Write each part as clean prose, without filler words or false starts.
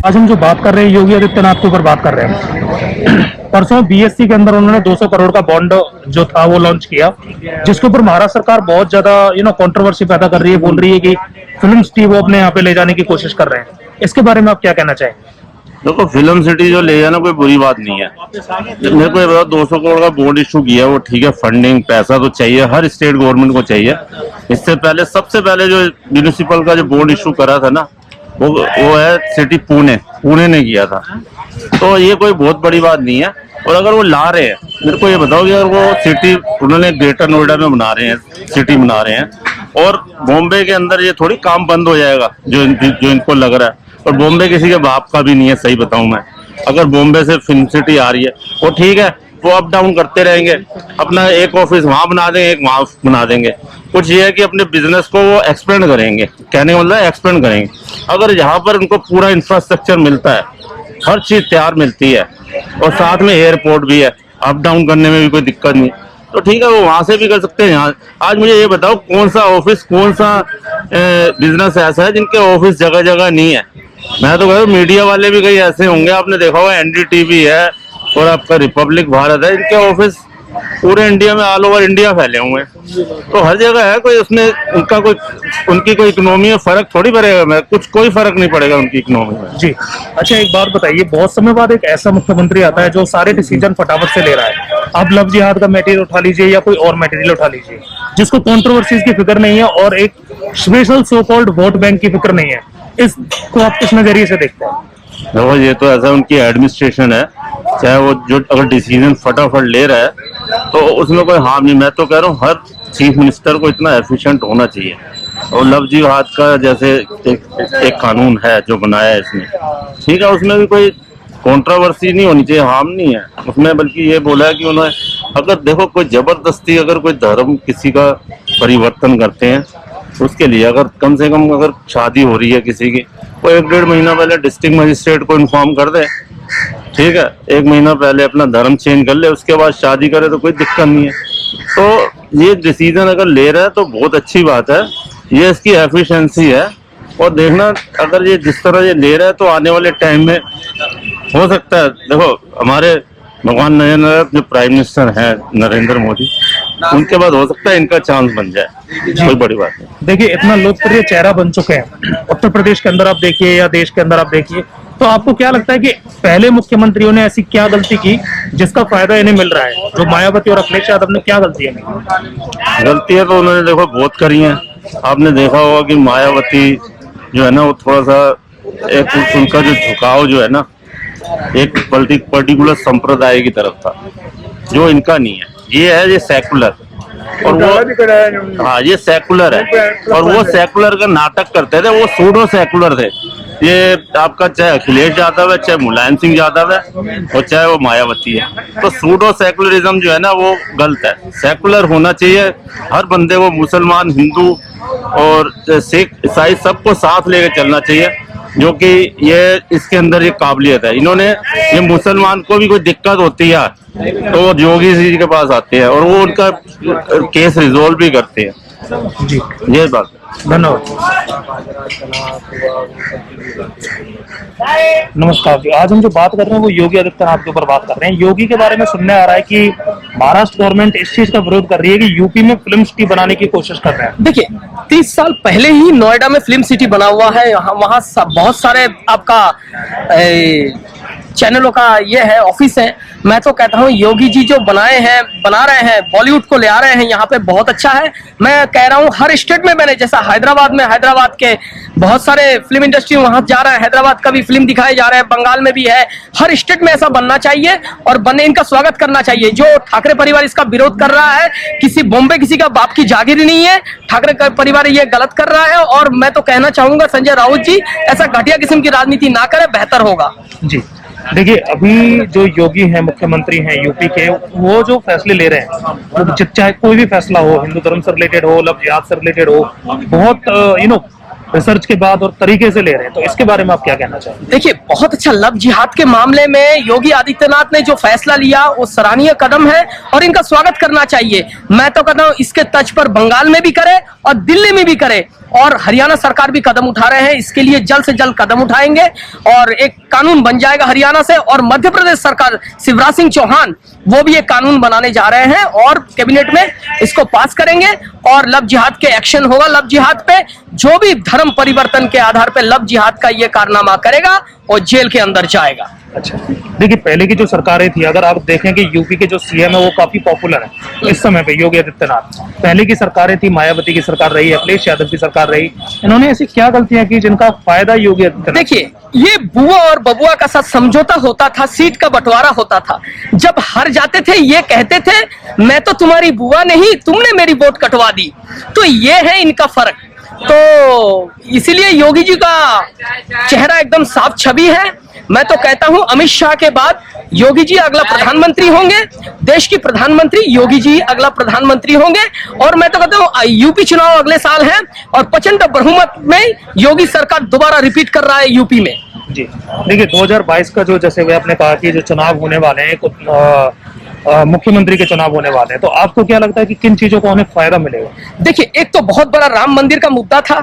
आज हम जो बात कर रहे हैं योगी आदित्यनाथ के ऊपर बात कर रहे हैं। परसों बीएससी के अंदर उन्होंने 200 करोड़ का बॉन्ड जो था वो लॉन्च किया, जिसके ऊपर महाराष्ट्र सरकार बहुत ज्यादा कंट्रोवर्सी पैदा कर रही है, बोल रही है कि फिल्म सिटी वो अपने यहाँ पे ले जाने की कोशिश कर रहे हैं। इसके बारे में आप क्या कहना चाहेंगे? देखो, फिल्म सिटी जो ले जाना कोई बुरी बात नहीं है। मेरे को ये बताओ, 200 करोड़ का बॉन्ड इशू किया, वो ठीक है, फंडिंग पैसा तो चाहिए, हर स्टेट गवर्नमेंट को चाहिए। इससे पहले सबसे पहले जो म्यूनिसिपल का जो बॉन्ड इशू करा था ना, वो है सिटी पुणे ने किया था। तो ये कोई बहुत बड़ी बात नहीं है। और अगर वो ला रहे हैं, मेरे को ये बताओ कि अगर वो सिटी उन्होंने ग्रेटर नोएडा में बना रहे हैं, सिटी बना रहे हैं, और बॉम्बे के अंदर ये थोड़ी काम बंद हो जाएगा जो इनको लग रहा है। और बॉम्बे किसी के बाप का भी नहीं है, सही बताऊं मैं। अगर बॉम्बे से फिल्म सिटी आ रही है, वो ठीक है, वो अप डाउन करते रहेंगे, अपना एक ऑफिस वहां बना देंगे, एक वहां बना देंगे। कुछ ये है कि अपने बिजनेस को वो एक्सपेंड करेंगे, कहने का मतलब एक्सपेंड करेंगे। अगर यहाँ पर उनको पूरा इंफ्रास्ट्रक्चर मिलता है, हर चीज तैयार मिलती है, और साथ में एयरपोर्ट भी है, अप डाउन करने में भी कोई दिक्कत नहीं, तो ठीक है, वो वहां से भी कर सकते हैं। यहाँ आज मुझे ये बताओ, कौन सा ऑफिस, कौन सा बिजनेस ऐसा है जिनके ऑफिस जगह जगह नहीं है? मैं तो कह रहा हूँ मीडिया वाले भी कई ऐसे होंगे, आपने देखा होगा, एनडीटीवी है और आपका रिपब्लिक भारत है, इनके ऑफिस पूरे इंडिया में, ऑल ओवर इंडिया फैले हुए हैं। तो हर जगह है, कोई उसमें उनकी कोई इकोनॉमी में फर्क थोड़ी पड़ेगा, कोई फर्क नहीं पड़ेगा उनकी इकोनॉमी में। जी अच्छा, एक बात बताइए, बहुत समय बाद एक ऐसा मुख्यमंत्री आता है जो सारे डिसीजन फटाफट से ले रहा है। आप लव जिहाद का मटेरियल उठा लीजिए या कोई और मटेरियल उठा लीजिए, जिसको कंट्रोवर्सीज की फिक्र नहीं है और एक special so called vote bank की फिक्र नहीं है, इसको आप किस नजरिए से देखते हैं? देखो, ये तो ऐसा उनकी एडमिनिस्ट्रेशन है, चाहे वो जो अगर डिसीजन फटाफट ले रहा है तो उसमें कोई हार्म नहीं। मैं तो कह रहा हूँ हर चीफ मिनिस्टर को इतना एफिशिएंट होना चाहिए। और लव जिहाद का जैसे एक कानून है जो बनाया है इसने, ठीक है, उसमें भी कोई कंट्रोवर्सी नहीं होनी चाहिए, हार्म नहीं है उसमें। बल्कि ये बोला है कि उन्होंने, अगर देखो कोई जबरदस्ती अगर कोई धर्म किसी का परिवर्तन करते हैं, उसके लिए अगर कम से कम अगर शादी हो रही है किसी की, वो 1-1.5 महीना पहले डिस्ट्रिक्ट मजिस्ट्रेट को इन्फॉर्म कर दे, ठीक है, 1 महीना पहले अपना धर्म चेंज कर ले, उसके बाद शादी करे तो कोई दिक्कत नहीं है। तो ये डिसीजन अगर ले रहा है तो बहुत अच्छी बात है, ये इसकी एफिशिएंसी है। और देखना, अगर ये जिस तरह ये ले रहा है तो आने वाले टाइम में हो सकता है, देखो हमारे भगवान नरेंद्र जो प्राइम मिनिस्टर हैं नरेंद्र मोदी, उनके बाद हो सकता है इनका चांस बन जाए, कोई बड़ी बात नहीं। देखिए, इतना लोकप्रिय चेहरा बन चुके हैं उत्तर प्रदेश के अंदर, आप देखिए या देश के अंदर आप देखिए, तो आपको क्या लगता है कि पहले मुख्यमंत्रियों ने ऐसी क्या गलती की जिसका फायदा इन्हें मिल रहा है? जो मायावती और अखिलेश यादव ने क्या गलतियां की? गलतियां तो उन्होंने देखो बहुत करी हैं। आपने देखा होगा कि मायावती जो है ना, वो थोड़ा सा एक उनका जो झुकाव जो है ना, एक पर्टिकुलर संप्रदाय की तरफ था, जो इनका नहीं है। ये है, ये सेकुलर, और वो, हाँ, ये सेकुलर है, और वो सेकुलर का नाटक करते थे, वो सूडो सेकुलर थे। ये आपका चाहे अखिलेश यादव है, चाहे मुलायम सिंह यादव है, और चाहे वो मायावती है, तो सूडो सेकुलरिज्म जो है ना, वो गलत है। सेकुलर होना चाहिए, हर बंदे को, मुसलमान, हिंदू और सिख, ईसाई, सबको साथ लेकर चलना चाहिए, जो कि ये इसके अंदर ये काबिलियत है। इन्होंने, ये मुसलमान को भी कोई दिक्कत होती है तो वो योगी जी के पास आते हैं और वो उनका केस रिजोल्व भी करते हैं। जी, ये बात। धन्यवाद। नमस्कार जी, आज हम जो बात कर रहे हैं वो योगी आदित्यनाथ के ऊपर बात कर रहे हैं। योगी के बारे में सुनने आ रहा है कि महाराष्ट्र गवर्नमेंट इस चीज का विरोध कर रही है कि यूपी में फिल्म सिटी बनाने की कोशिश कर रहे हैं। देखिए, 30 साल पहले ही नोएडा में फिल्म सिटी बना हुआ है। वहाँ बहुत सारे आपका चैनलों का ये है, ऑफिस है। मैं तो कहता हूँ योगी जी जो बना रहे हैं, बॉलीवुड को ले आ रहे हैं यहाँ पे, बहुत अच्छा है। मैं कह रहा हूँ हर स्टेट में बने, जैसा हैदराबाद के बहुत सारे फिल्म इंडस्ट्री वहां जा रहा है, हैदराबाद का भी फिल्म दिखाए जा रहे हैं, बंगाल में भी है। हर स्टेट में ऐसा बनना चाहिए और बने, इनका स्वागत करना चाहिए। जो ठाकरे परिवार इसका विरोध कर रहा है, बॉम्बे किसी का बाप की जागीर नहीं है, ठाकरे का परिवार ये गलत कर रहा है। और मैं तो कहना चाहूंगा संजय राउत जी ऐसा घटिया किस्म की राजनीति ना करे, बेहतर होगा। जी, देखिए, अभी जो योगी हैं, मुख्यमंत्री हैं यूपी के, वो जो फैसले ले रहे हैं, वो चाहे कोई भी फैसला हो, हिंदू धर्म से रिलेटेड हो, लव जिहाद से रिलेटेड हो, बहुत रिसर्च के बाद और तरीके से ले रहे हैं, तो इसके बारे में आप क्या कहना चाहेंगे? देखिए, बहुत अच्छा लव जिहाद के मामले में योगी आदित्यनाथ ने जो फैसला लिया वो सराहनीय कदम है और इनका स्वागत करना चाहिए। मैं तो कहता हूँ इसके तर्ज पर बंगाल में भी करे और दिल्ली में भी करे, और हरियाणा सरकार भी कदम उठा रहे हैं, इसके लिए जल्द से जल्द कदम उठाएंगे और एक कानून बन जाएगा हरियाणा से। और मध्य प्रदेश सरकार, शिवराज सिंह चौहान, वो भी एक कानून बनाने जा रहे हैं और कैबिनेट में इसको पास करेंगे और लव जिहाद के एक्शन होगा। लव जिहाद पे जो भी धर्म परिवर्तन के आधार पे लव जिहाद का ये कारनामा करेगा और जेल के अंदर जाएगा। अच्छा, देखिए पहले की जो सरकारें थी, अगर आप देखें कि यूपी के जो सीएम है वो काफी पॉपुलर है इस समय पे, योगी आदित्यनाथ। पहले की सरकारें थी, मायावती की सरकार रही, अखिलेश यादव की सरकार रही, इन्होंने ऐसी क्या गलतियां की जिनका फायदा योगी आदित्यनाथ? देखिए, ये बुआ और बबुआ का साथ समझौता होता था, सीट का बंटवारा होता था। जब हार जाते थे ये कहते थे मैं तो तुम्हारी बुआ नहीं, तुमने मेरी वोट कटवा दी। तो ये है इनका फर्क। तो इसीलिए योगी जी का चेहरा एकदम साफ छवि है। मैं तो कहता हूं अमित शाह के बाद योगी जी अगला प्रधानमंत्री होंगे, देश की प्रधानमंत्री योगी जी अगला प्रधानमंत्री होंगे। और मैं तो कहता हूं यूपी चुनाव अगले साल है और प्रचंड बहुमत में योगी सरकार दोबारा रिपीट कर रहा है यूपी में। जी, देखिए 2022 का जो, जैसे वे आपने कहा कि जो चुनाव होने वाले हैं, मुख्यमंत्री के चुनाव होने वाले हैं, तो आपको क्या लगता है कि किन चीजों को हमें फायदा मिलेगा? देखिए, एक तो बहुत बड़ा राम मंदिर का मुद्दा था,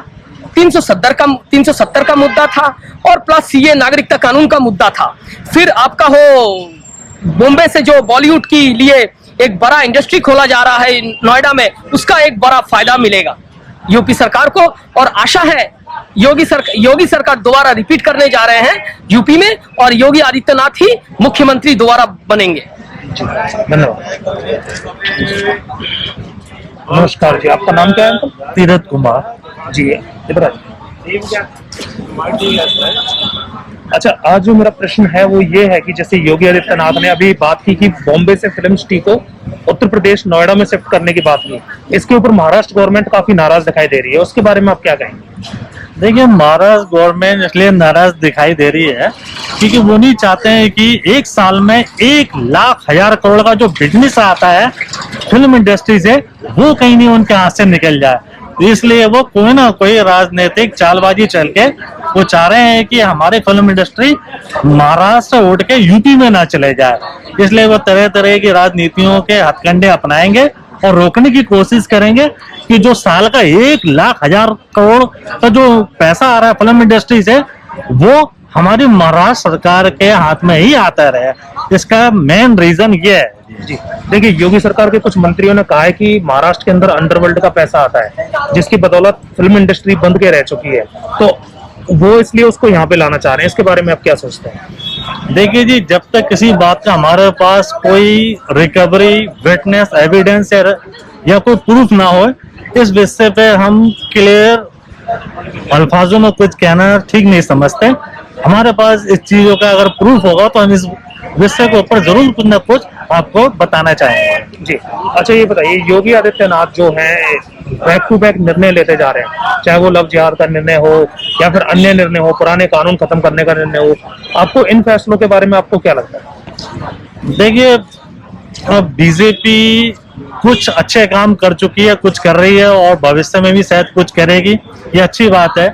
370 का मुद्दा था और प्लस सीए नागरिकता कानून का मुद्दा था। फिर आपका हो बॉम्बे से जो बॉलीवुड के लिए एक बड़ा इंडस्ट्री खोला जा रहा है नोएडा में, उसका एक बड़ा फायदा मिलेगा यूपी सरकार को। और आशा है योगी सरकार दोबारा रिपीट करने जा रहे हैं यूपी में और योगी आदित्यनाथ ही मुख्यमंत्री दोबारा बनेंगे। धन्यवाद। नमस्कार जी, आपका नाम क्या है? तीरथ कुमार। जी, इधर आइए। अच्छा, आज जो मेरा प्रश्न है वो ये है कि जैसे योगी आदित्यनाथ ने अभी बात की कि बॉम्बे से फिल्म सिटी को उत्तर प्रदेश नोएडा में शिफ्ट करने की बात की, इसके ऊपर महाराष्ट्र गवर्नमेंट काफी नाराज दिखाई दे रही है, उसके बारे में आप क्या कहेंगे? देखिए, महाराष्ट्र गवर्नमेंट इसलिए नाराज दिखाई दे रही है क्योंकि वो नहीं चाहते हैं कि एक साल में 1,00,000 करोड़ का जो बिजनेस आता है फिल्म इंडस्ट्री से, वो कहीं नहीं उनके हाथ से निकल जाए। इसलिए वो कोई ना कोई राजनीतिक चालबाजी चल के वो चाह रहे हैं कि हमारी फिल्म इंडस्ट्री महाराष्ट्र उठ के यूपी में ना चले जाए। इसलिए वो तरह तरह की राजनीतियों के हथकंडे अपनाएंगे और रोकने की कोशिश करेंगे कि जो साल का 1,00,000 करोड़ का जो पैसा आ रहा है फिल्म इंडस्ट्री से, वो हमारी महाराष्ट्र सरकार के हाथ में ही आता रहे। इसका मेन रीजन ये है। जी, देखिए योगी सरकार के कुछ मंत्रियों ने कहा है कि महाराष्ट्र के अंदर अंडरवर्ल्ड का पैसा आता है जिसकी बदौलत फिल्म इंडस्ट्री बंद के रह चुकी है, तो वो इसलिए उसको यहाँ पे लाना चाह रहे हैं। इसके बारे में आप क्या सोचते हैं? देखिए जी, जब तक किसी बात का हमारे पास कोई रिकवरी, विटनेस, एविडेंस या कोई प्रूफ ना हो, इस विषय पे हम क्लियर अल्फाजों में कुछ कहना ठीक नहीं समझते। हमारे पास इस चीजों का अगर प्रूफ होगा तो हम इस विषय के ऊपर जरूर कुछ न कुछ आपको बताना चाहेंगे। जी, अच्छा ये बताइए, योगी आदित्यनाथ जो है बैक टू बैक निर्णय लेते जा रहे हैं, चाहे वो लव जिहाद का निर्णय हो या फिर अन्य निर्णय हो, पुराने कानून खत्म करने का निर्णय हो, आपको इन फैसलों के बारे में आपको क्या लगता है? देखिए, बीजेपी कुछ अच्छे काम कर चुकी है, कुछ कर रही है और भविष्य में भी शायद कुछ करेगी, ये अच्छी बात है।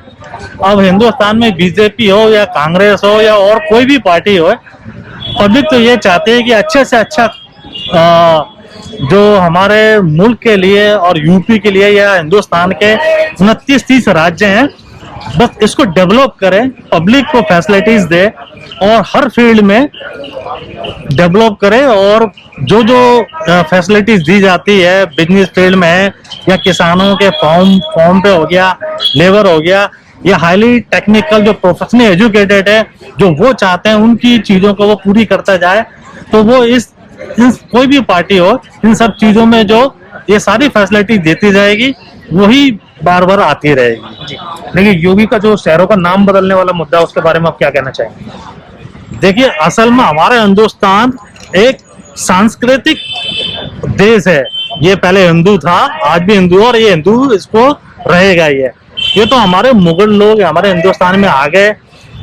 अब हिंदुस्तान में बीजेपी हो या कांग्रेस हो या और कोई भी पार्टी हो, पब्लिक तो ये चाहते हैं कि अच्छे से अच्छा जो हमारे मुल्क के लिए और यूपी के लिए या हिंदुस्तान के 29-30 राज्य हैं, बस इसको डेवलप करें, पब्लिक को फैसिलिटीज दे और हर फील्ड में डेवलप करें। और जो जो फैसिलिटीज दी जाती है बिजनेस फील्ड में है या किसानों के फॉर्म पे हो गया, लेबर हो गया, या हाईली टेक्निकल जो प्रोफेशनली एजुकेटेड है, जो वो चाहते हैं उनकी चीजों को वो पूरी करता जाए, तो वो इस कोई भी पार्टी हो, इन सब चीजों में जो ये सारी फैसिलिटी देती जाएगी वही बार बार आती रहेगी। जी, देखिए योगी का जो शहरों का नाम बदलने वाला मुद्दा है, उसके बारे में आप क्या कहना चाहेंगे? देखिए, असल में हमारा हिंदुस्तान एक सांस्कृतिक देश है। ये पहले हिंदू था, आज भी हिंदू, और ये हिंदू इसको रहेगा। ये तो हमारे मुगल लोग हमारे हिंदुस्तान में आ गए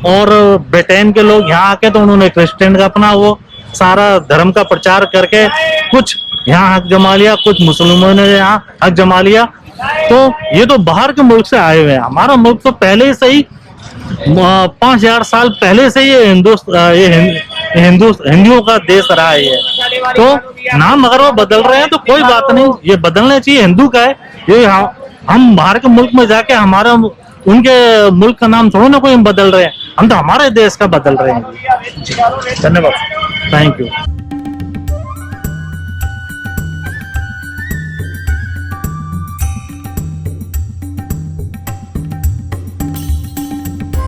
और ब्रिटेन के लोग यहाँ आके तो उन्होंने क्रिश्चियन का अपना वो सारा धर्म का प्रचार करके कुछ यहाँ हक जमा लिया, कुछ मुसलमानों ने यहाँ हक जमा लिया तो ये तो बाहर के मुल्क से आए हुए हैं। हमारा मुल्क तो पहले से ही 5000 साल पहले से ये हिंदुओं का देश रहा है ये। तो नाम अगर वो बदल रहे हैं तो कोई बात नहीं, ये बदलना चाहिए, हिंदू का है ये। हम बाहर के मुल्क में जाके हमारा उनके मुल्क का नाम थोड़ा ना कोई हम बदल रहे हैं, हम तो हमारे देश का बदल रहे हैं। धन्यवाद। Thank you.